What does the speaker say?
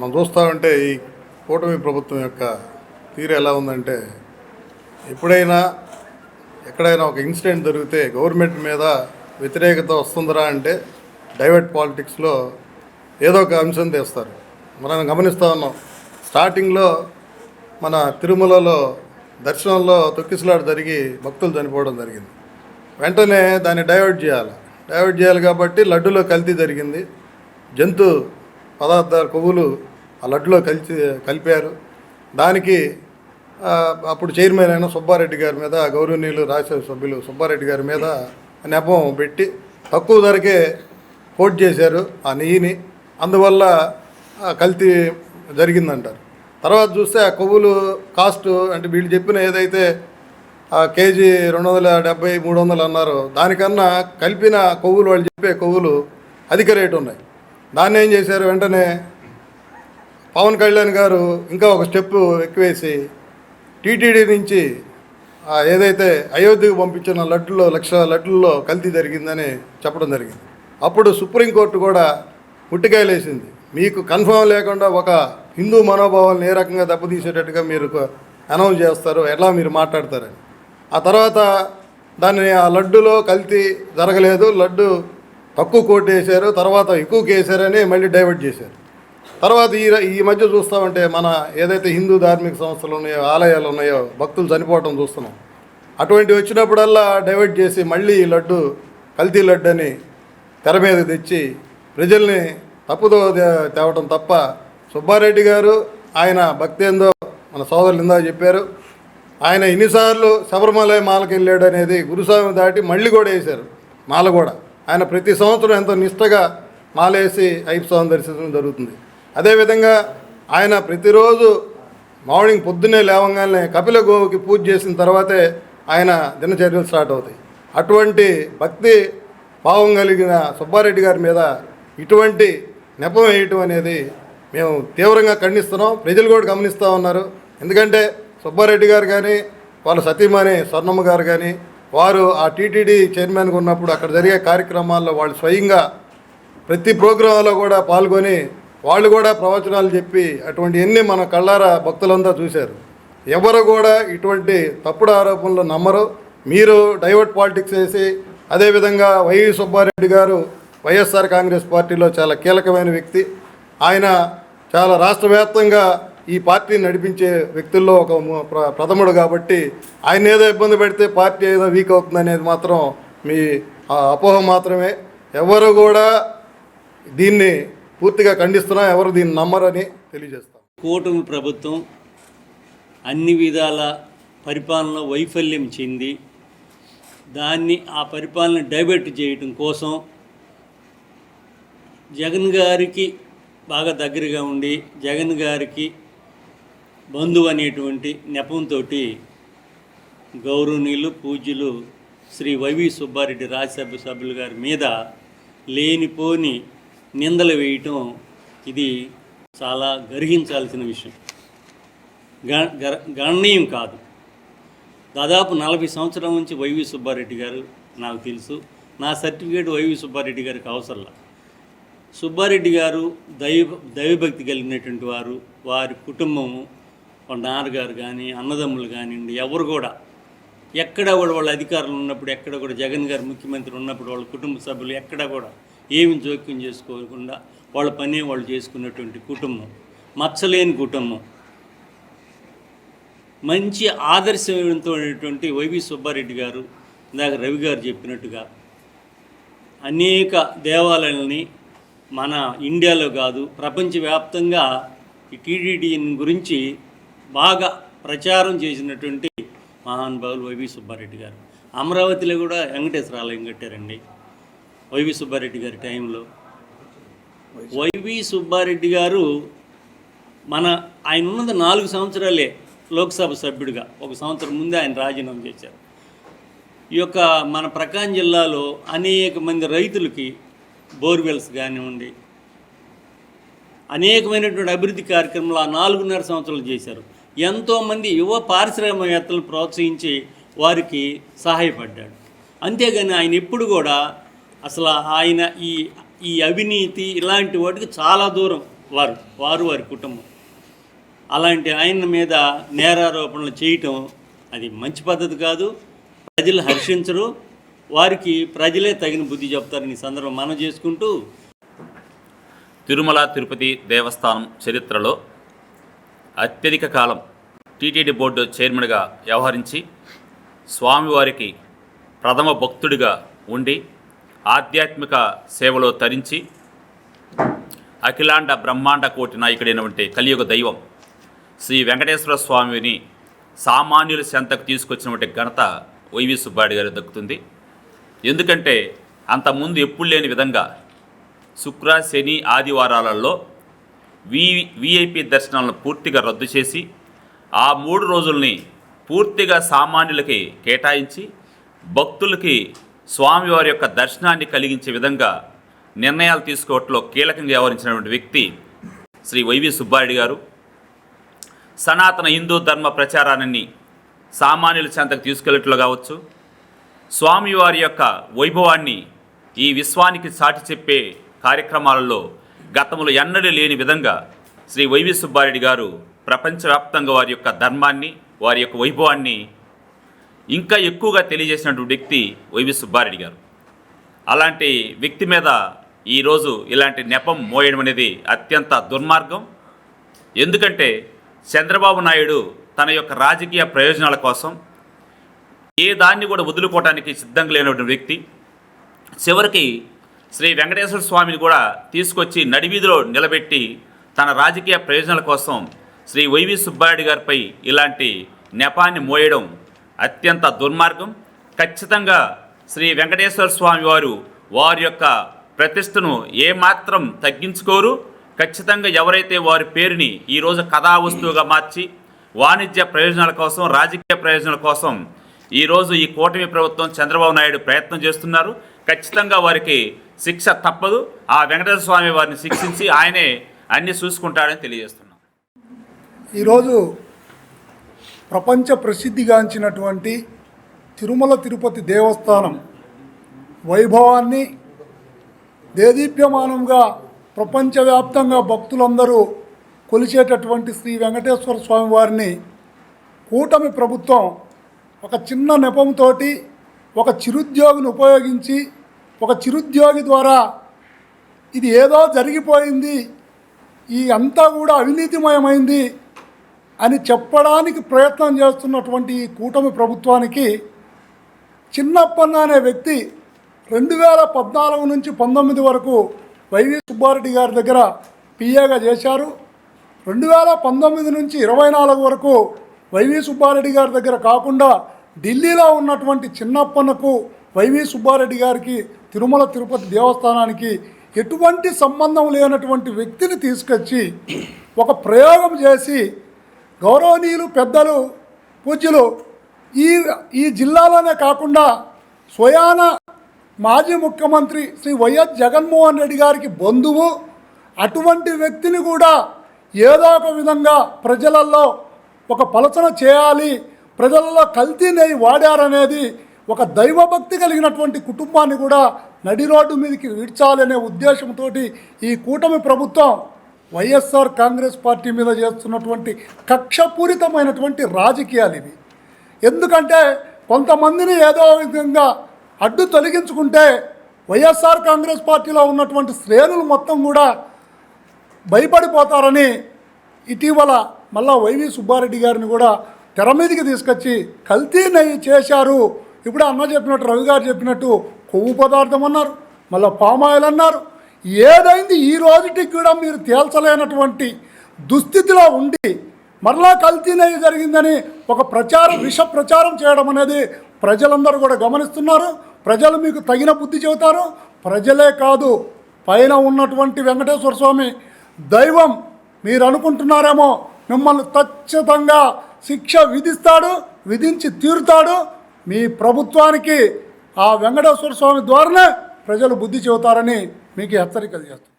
మనం చూస్తూ ఉంటే ఈ కూటమి ప్రభుత్వం యొక్క తీరు ఎలా ఉందంటే, ఎప్పుడైనా ఎక్కడైనా ఒక ఇన్సిడెంట్ జరిగితే గవర్నమెంట్ మీద వ్యతిరేకత వస్తుందరా అంటే డైవర్ట్ పాలిటిక్స్లో ఏదో ఒక అంశం తీస్తారు. మనం గమనిస్తూ ఉన్నాం. స్టార్టింగ్లో మన తిరుమలలో దర్శనంలో తొక్కిసలాట జరిగి భక్తులు చనిపోవడం జరిగింది. వెంటనే దాన్ని డైవర్ట్ చేయాలి కాబట్టి లడ్డులో కల్తీ జరిగింది. జంతు పదార్థాలు కొవ్వులు ఆ లడ్డులో కలిపారు. దానికి అప్పుడు చైర్మన్ అయిన సుబ్బారెడ్డి గారి మీద, గౌరవనీయులు రాజ్యసభ సభ్యులు సుబ్బారెడ్డి గారి మీద నెపం పెట్టి తక్కువ ధరకే కోట్ చేశారు ఆ నెయ్యిని. అందువల్ల కల్తీ జరిగిందంటారు. తర్వాత చూస్తే ఆ కొవ్వులు కాస్ట్ అంటే వీళ్ళు చెప్పిన ఏదైతే కేజీ 270, 300 అన్నారో దానికన్నా కలిపిన కొవ్వులు, వాళ్ళు చెప్పే కొవ్వులు అధిక రేటు ఉన్నాయి. దాన్ని ఏం చేశారు, వెంటనే పవన్ కళ్యాణ్ గారు ఇంకా ఒక స్టెప్ ఎక్కువేసి టీటీడీ నుంచి ఏదైతే అయోధ్యకు పంపించిన లడ్డులో 1,00,000 లడ్డుల్లో కల్తీ జరిగిందని చెప్పడం జరిగింది. అప్పుడు సుప్రీంకోర్టు కూడా ముట్టికాయలేసింది. మీకు కన్ఫర్మ్ లేకుండా ఒక హిందూ మనోభావాలను ఏ రకంగా దెబ్బతీసేటట్టుగా మీరు అనౌన్స్ చేస్తారు, ఎలా మీరు మాట్లాడతారని. ఆ తర్వాత దాన్ని ఆ లడ్డులో కల్తీ జరగలేదు, లడ్డు తక్కువ కోట్ వేశారు, తర్వాత ఎక్కువ వేసారని మళ్ళీ డైవర్ట్ చేశారు. తర్వాత ఈ మధ్య చూస్తామంటే మన ఏదైతే హిందూ ధార్మిక సంస్థలు ఉన్నాయో, ఆలయాలు ఉన్నాయో, భక్తులు చనిపోవటం చూస్తున్నాం. అటువంటివి వచ్చినప్పుడల్లా డైవర్ట్ చేసి మళ్ళీ ఈ లడ్డు కల్తీ లడ్డు అని తెర మీద తెచ్చి ప్రజల్ని తప్పుదో తేవటం తప్ప, సుబ్బారెడ్డి గారు ఆయన భక్తి ఏందో మన సోదరులు ఇందా చెప్పారు. ఆయన ఎన్నిసార్లు శబరిమల మాలకు వెళ్ళాడు అనేది గురుస్వామి దాటి మళ్ళీ కూడా వేశారు మాల కూడా. ఆయన ప్రతి సంవత్సరం ఎంతో నిష్టగా మాలేసి అయ్యప్ప స్వామి దర్శించడం జరుగుతుంది. అదేవిధంగా ఆయన ప్రతిరోజు మార్నింగ్ పొద్దున్నే లేవగానే కపిల గోవుకి పూజ చేసిన తర్వాతే ఆయన దినచర్యలు స్టార్ట్ అవుతాయి. అటువంటి భక్తి భావం కలిగిన సుబ్బారెడ్డి గారి మీద ఇటువంటి నెపం వేయటం అనేది మేము తీవ్రంగా ఖండిస్తున్నాం. ప్రజలు కూడా గమనిస్తూ ఉన్నారు. ఎందుకంటే సుబ్బారెడ్డి గారు కానీ, వాళ్ళ సతీమణి స్వర్ణమ్మ గారు కానీ, వారు ఆ టీటీడీ చైర్మన్గా ఉన్నప్పుడు అక్కడ జరిగే కార్యక్రమాల్లో వాళ్ళు స్వయంగా ప్రతి ప్రోగ్రాంలో కూడా పాల్గొని వాళ్ళు కూడా ప్రవచనాలు చెప్పి అటువంటి ఎన్ని మన కళ్ళారా భక్తులంతా చూశారు. ఎవరు కూడా ఇటువంటి తప్పుడు ఆరోపణలు నమ్మరు. మీరు డైవర్ట్ పాలిటిక్స్ వేసి, అదేవిధంగా వైవి సుబ్బారెడ్డి గారు వైఎస్ఆర్ కాంగ్రెస్ పార్టీలో చాలా కీలకమైన వ్యక్తి. ఆయన చాలా రాష్ట్ర వ్యాప్తంగా ఈ పార్టీని నడిపించే వ్యక్తుల్లో ఒక ప్రథముడు కాబట్టి ఆయన ఏదో ఇబ్బంది పెడితే పార్టీ ఏదో వీక్ అవుతుంది అనేది మాత్రం మీ అపోహ మాత్రమే. ఎవరు కూడా దీన్ని పూర్తిగా ఖండిస్తున్నా, ఎవరు దీన్ని నమ్మరని తెలియజేస్తాం. కూటమి ప్రభుత్వం అన్ని విధాల పరిపాలన వైఫల్యం చెంది ఆ పరిపాలన డైవర్ట్ చేయడం కోసం జగన్ గారికి బాగా దగ్గరగా ఉండి జగన్ గారికి బంధువు అనేటువంటి నెపంతో గౌరవనీయులు పూజ్యులు శ్రీ వైవి సుబ్బారెడ్డి రాజ్యసభ సభ్యులు గారి మీద లేనిపోని నిందలు వేయటం ఇది చాలా గర్హించాల్సిన విషయం, గణనీయం కాదు. దాదాపు 40 సంవత్సరాల నుంచి వైవి సుబ్బారెడ్డి గారు నాకు తెలుసు. నా సర్టిఫికేట్ వైవి సుబ్బారెడ్డి గారికి అవసరంలా. సుబ్బారెడ్డి గారు దైవభక్తి కలిగినటువంటి వారు, వారి కుటుంబము, వాళ్ళ నాన్నగారు కానీ, అన్నదమ్ములు కానివ్వండి, ఎవరు కూడా ఎక్కడ కూడా వాళ్ళ అధికారులు ఉన్నప్పుడు, ఎక్కడ కూడా జగన్ గారు ముఖ్యమంత్రి ఉన్నప్పుడు వాళ్ళ కుటుంబ సభ్యులు ఎక్కడ కూడా ఏమి జోక్యం చేసుకోకుండా వాళ్ళ పని వాళ్ళు చేసుకున్నటువంటి కుటుంబం, మచ్చలేని కుటుంబం. మంచి ఆదర్శవంతమైనటువంటి వైవి సుబ్బారెడ్డి గారు ఇందాక రవి గారు చెప్పినట్టుగా అనేక దేవాలయాలని మన ఇండియాలో కాదు ప్రపంచవ్యాప్తంగా ఈ టీటీడీ గురించి బాగా ప్రచారం చేసినటువంటి మహానుభావులు వైవి సుబ్బారెడ్డి గారు. అమరావతిలో కూడా వెంకటేశ్వర ఆలయం కట్టారండి వైవి సుబ్బారెడ్డి గారి టైంలో. వైవి సుబ్బారెడ్డి గారు ఆయన ఉన్నది 4 సంవత్సరాలే లోక్సభ సభ్యుడిగా. 1 సంవత్సరం ముందే ఆయన రాజీనామా చేశారు. ఈ యొక్క మన ప్రకాశం జిల్లాలో అనేక మంది రైతులకి బోర్వెల్స్ కానివ్వండి, అనేకమైనటువంటి అభివృద్ధి కార్యక్రమాలు ఆ 4.5 సంవత్సరాలు చేశారు. ఎంతోమంది యువ పారిశ్రామికవేత్తలను ప్రోత్సహించి వారికి సహాయపడ్డాడు. అంతేగాని ఆయన ఎప్పుడు కూడా అసలు ఆయన ఈ అవినీతి ఇలాంటి వాటికి చాలా దూరం. వారి కుటుంబం. అలాంటి ఆయన మీద నేరారోపణలు చేయటం అది మంచి పద్ధతి కాదు. ప్రజలు హర్షించరు. వారికి ప్రజలే తగిన బుద్ధి చెప్తారని ఈ సందర్భం మనం చేసుకుంటూ, తిరుమల తిరుపతి దేవస్థానం చరిత్రలో అత్యధిక కాలం టీటీడీ బోర్డు చైర్మన్గా వ్యవహరించి స్వామివారికి ప్రథమ భక్తుడిగా ఉండి ఆధ్యాత్మిక సేవలో తరించి అఖిలాండ బ్రహ్మాండ కోటి నాయకుడైనటువంటి కలియుగ దైవం శ్రీ వెంకటేశ్వర స్వామిని సామాన్యుల చెంతకు తీసుకొచ్చినటువంటి ఘనత వైవి సుబ్బారెడ్డి గారికి దక్కుతుంది. ఎందుకంటే అంతకుముందు ఎప్పుడు లేని విధంగా శుక్ర శని ఆదివారాలలో విఐపి దర్శనాలను పూర్తిగా రద్దు చేసి ఆ 3 రోజుల్ని పూర్తిగా సామాన్యులకి కేటాయించి భక్తులకి స్వామివారి యొక్క దర్శనాన్ని కలిగించే విధంగా నిర్ణయాలు తీసుకోవట్లో కీలకంగా వ్యవహరించినటువంటి వ్యక్తి శ్రీ వైవి సుబ్బారెడ్డి గారు. సనాతన హిందూ ధర్మ ప్రచారాన్ని సామాన్యుల చెంతకు తీసుకెళ్ళట్లో కావచ్చు, స్వామివారి యొక్క వైభవాన్ని ఈ విశ్వానికి చాటి చెప్పే కార్యక్రమాలలో గతంలో ఎన్నడూ లేని విధంగా శ్రీ వైవి సుబ్బారెడ్డి గారు ప్రపంచవ్యాప్తంగా వారి యొక్క ధర్మాన్ని, వారి యొక్క వైభవాన్ని ఇంకా ఎక్కువగా తెలియజేసినటువంటి వ్యక్తి వైవి సుబ్బారెడ్డి గారు. అలాంటి వ్యక్తి మీద ఈరోజు ఇలాంటి నెపం మోయడం అనేది అత్యంత దుర్మార్గం. ఎందుకంటే చంద్రబాబు నాయుడు తన యొక్క రాజకీయ ప్రయోజనాల కోసం ఏ దాన్ని కూడా వదులుకోవడానికి సిద్ధంగా లేనటువంటి వ్యక్తి చివరికి శ్రీ వెంకటేశ్వర స్వామిని కూడా తీసుకొచ్చి నడివీధిలో నిలబెట్టి తన రాజకీయ ప్రయోజనాల కోసం శ్రీ వైవి సుబ్బారెడ్డి గారిపై ఇలాంటి నెపాన్ని మోయడం అత్యంత దుర్మార్గం. ఖచ్చితంగా శ్రీ వెంకటేశ్వర స్వామి వారి యొక్క ప్రతిష్టను ఏమాత్రం తగ్గించుకోరు. ఖచ్చితంగా ఎవరైతే వారి పేరుని ఈరోజు కథా వస్తువుగా మార్చి వాణిజ్య ప్రయోజనాల కోసం, రాజకీయ ప్రయోజనాల కోసం ఈరోజు ఈ కూటమి ప్రభుత్వం చంద్రబాబు నాయుడు ప్రయత్నం చేస్తున్నారు, ఖచ్చితంగా వారికి శిక్ష తప్పదు. ఆ వెంకటేశ్వర స్వామి వారిని శిక్షించి ఆయనే అన్ని చూసుకుంటాడని తెలియజేస్తున్నాం. ఈరోజు ప్రపంచ ప్రసిద్ధిగాంచినటువంటి తిరుమల తిరుపతి దేవస్థానం వైభవాన్ని దేదీప్యమానంగా ప్రపంచవ్యాప్తంగా భక్తులందరూ కొలిచేటటువంటి శ్రీ వెంకటేశ్వర స్వామి వారిని కూటమి ప్రభుత్వం ఒక చిన్న నెపంతో ఒక చిరుద్యోగిని ఉపయోగించి, ఒక చిరుద్యోగి ద్వారా ఇది ఏదో జరిగిపోయింది, ఈ అంతా కూడా అవినీతిమయమైంది అని చెప్పడానికి ప్రయత్నం చేస్తున్నటువంటి ఈ కూటమి ప్రభుత్వానికి చిన్నప్పన్న అనే వ్యక్తి 2014 నుంచి 19 వరకు వైవి సుబ్బారెడ్డి గారి దగ్గర పిఏగా చేశారు. 2019 నుంచి 24 వరకు వైవి సుబ్బారెడ్డి గారి దగ్గర కాకుండా ఢిల్లీలో ఉన్నటువంటి చిన్నప్పన్నకు వైవి సుబ్బారెడ్డి గారికి తిరుమల తిరుపతి దేవస్థానానికి ఎటువంటి సంబంధం లేనటువంటి వ్యక్తిని తీసుకొచ్చి ఒక ప్రయోగం చేసి గౌరవనీయులు పెద్దలు పూజ్యులు ఈ జిల్లాలోనే కాకుండా స్వయాన మాజీ ముఖ్యమంత్రి శ్రీ వైఎస్ జగన్మోహన్ రెడ్డి గారికి బంధువు అటువంటి వ్యక్తిని కూడా ఏదో ఒక విధంగా ప్రజలలో ఒక పలచన చేయాలి, ప్రజలలో కల్తీ నెయ్యి వాడారనేది ఒక దైవభక్తి కలిగినటువంటి కుటుంబాన్ని కూడా నడి రోడ్డు మీదకి విడ్చాలనే ఉద్దేశంతో ఈ కూటమి ప్రభుత్వం వైఎస్ఆర్ కాంగ్రెస్ పార్టీ మీద చేస్తున్నటువంటి కక్షపూరితమైనటువంటి రాజకీయాలు ఇవి. ఎందుకంటే కొంతమందిని ఏదో విధంగా అడ్డు తొలగించుకుంటే వైఎస్ఆర్ కాంగ్రెస్ పార్టీలో ఉన్నటువంటి శ్రేణులు మొత్తం కూడా భయపడిపోతారని ఇటీవల మళ్ళా వైవి సుబ్బారెడ్డి గారిని కూడా తెర మీదకి తీసుకొచ్చి కల్తీ నెయ్యి చేశారు. ఇప్పుడు అన్న చెప్పినట్టు, రవి గారు చెప్పినట్టు కొవ్వు పదార్థం అన్నారు, మళ్ళీ పామాయిల్ అన్నారు. ఏదైంది ఈ రోజుకి కూడా మీరు తేల్చలేనటువంటి దుస్థితిలో ఉండి మరలా కల్తీ నెయ్యి జరిగిందని ఒక విష ప్రచారం చేయడం అనేది ప్రజలందరూ కూడా గమనిస్తున్నారు. ప్రజలు మీకు తగిన బుద్ధి చెబుతారు. ప్రజలే కాదు, పైన ఉన్నటువంటి వెంకటేశ్వర స్వామి దైవం మీరు అనుకుంటున్నారేమో మిమ్మల్ని ఖచ్చితంగా శిక్ష విధిస్తాడు, విధించి తీరుతాడు. మీ ప్రభుత్వానికి ఆ వెంకటేశ్వర స్వామి ద్వారానే ప్రజలు బుద్ధి చెబుతారని మీకు హెచ్చరిక చేస్తారు.